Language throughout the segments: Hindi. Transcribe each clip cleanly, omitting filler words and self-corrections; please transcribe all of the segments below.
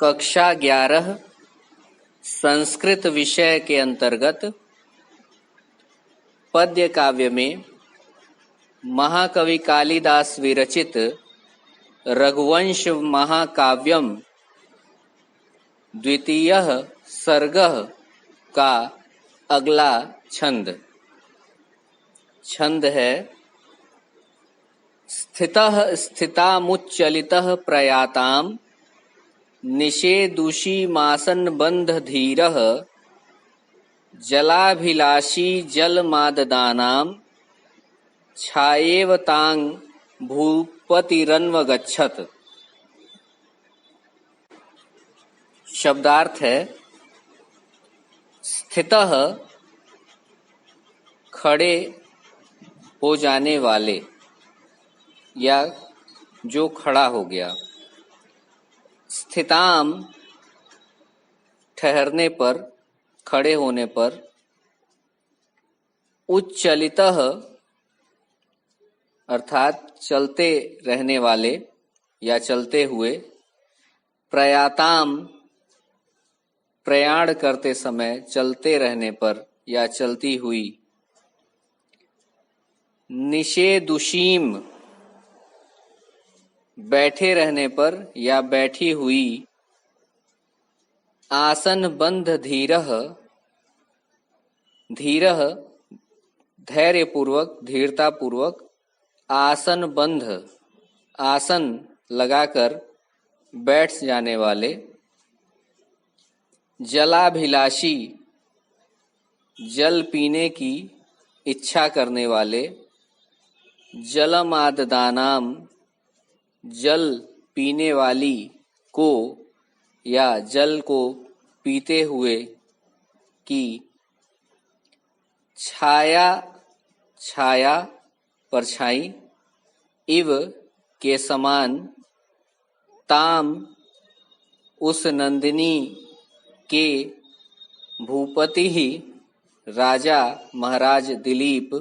कक्षा 11 संस्कृत विषय के अंतर्गत पद्य काव्य में महाकवि कालिदास विरचित रघुवंश महाकाव्यम द्वितीय सर्ग का अगला छंद है स्थितः स्थितामुच्चलितः प्रयाताम् निषेदुषीमासन्बन्धधीरः जलाभिलाषी जलमाददानां छायेव तां भूपतिरन्वगच्छत्। शब्दार्थ है स्थितः खड़े हो जाने वाले या जो खड़ा हो गया, स्थिताम ठहरने पर खड़े होने पर, उच्चलितः अर्थात चलते रहने वाले या चलते हुए, प्रयाताम प्रयाण करते समय चलते रहने पर या चलती हुई, निषेदुषीम बैठे रहने पर या बैठी हुई, आसन बंध धीरः धीरः धैर्य पूर्वक धीरता पूर्वक, आसन बंध आसन लगाकर बैठ जाने वाले, जलाभिलाषी जल पीने की इच्छा करने वाले, जलमाददानाम जल पीने वाली को या जल को पीते हुए की, छाया छाया परछाई, इव के समान, ताम उस नंदिनी के, भूपति ही राजा महाराज दिलीप,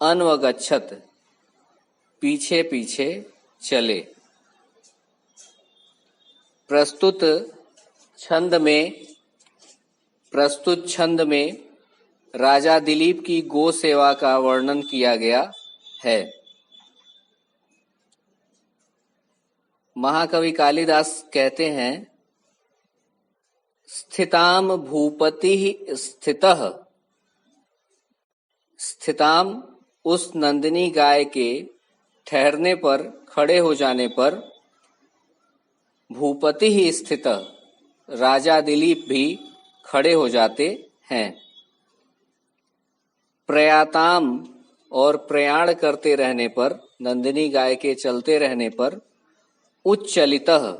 अन्वगच्छत पीछे पीछे चले। प्रस्तुत छंद में राजा दिलीप की गो सेवा का वर्णन किया गया है। महाकवि कालिदास कहते हैं स्थिताम भूपति स्थितः, स्थिताम उस नंदिनी गाय के ठहरने पर खड़े हो जाने पर, भूपति ही स्थित राजा दिलीप भी खड़े हो जाते हैं। प्रयाताम और प्रयाण करते रहने पर, नंदिनी गाय के चलते रहने पर, उच्चलितः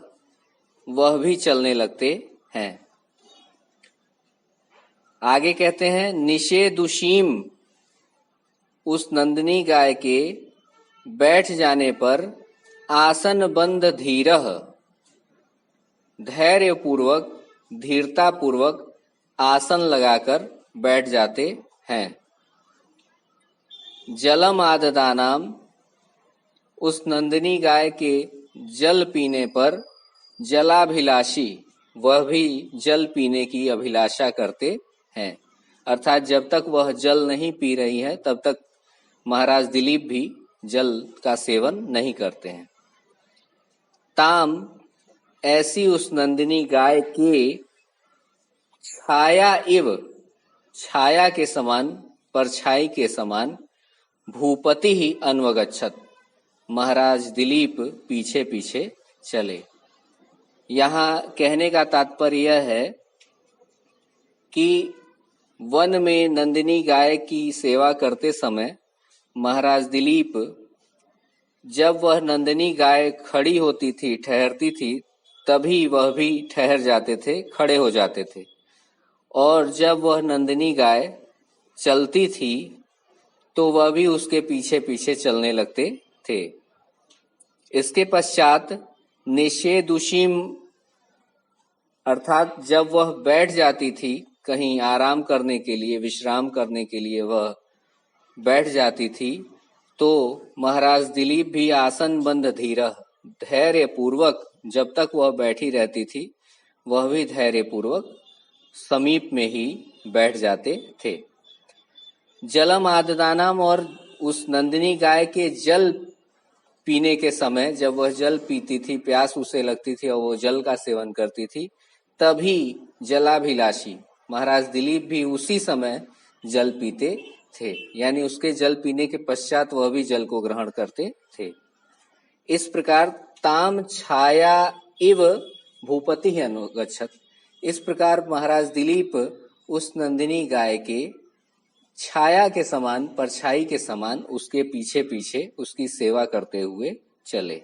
वह भी चलने लगते हैं। आगे कहते हैं निषेदुषीम उस नंदिनी गाय के बैठ जाने पर, आसन बंध धीरः धैर्य पूर्वक धीरता पूर्वक आसन लगाकर बैठ जाते हैं। जलम आददानाम उस नंदिनी गाय के जल पीने पर, जलाभिलाषी वह भी जल पीने की अभिलाषा करते हैं। अर्थात जब तक वह जल नहीं पी रही है तब तक महाराज दिलीप भी जल का सेवन नहीं करते हैं। ताम ऐसी उस नंदिनी गाय के, छाया इव छाया के समान परछाई के समान, भूपति ही अन्वगच्छत महाराज दिलीप पीछे पीछे चले। यहाँ कहने का तात्पर्य यह है कि वन में नंदिनी गाय की सेवा करते समय महाराज दिलीप, जब वह नंदिनी गाय खड़ी होती थी, ठहरती थी, तभी वह भी ठहर जाते थे, खड़े हो जाते थे। और जब वह नंदिनी गाय चलती थी तो वह भी उसके पीछे पीछे चलने लगते थे। इसके पश्चात निषेदुषीम अर्थात जब वह बैठ जाती थी, कहीं आराम करने के लिए, विश्राम करने के लिए वह बैठ जाती थी, तो महाराज दिलीप भी आसन बंध धीरः धैर्य पूर्वक जब तक वह बैठी रहती थी वह भी धैर्यपूर्वक समीप में ही बैठ जाते थे। जलम आददानम, और उस नंदिनी गाय के जल पीने के समय जब वह जल पीती थी, प्यास उसे लगती थी और वो जल का सेवन करती थी, तभी जलाभिलाषी महाराज दिलीप भी उसी समय जल पीते थे, यानी उसके जल पीने के पश्चात वह भी जल को ग्रहण करते थे। इस प्रकार ताम छाया इव भूपति अनुगच्छत, इस प्रकार महाराज दिलीप उस नंदिनी गाय के छाया के समान, परछाई के समान उसके पीछे पीछे उसकी सेवा करते हुए चले।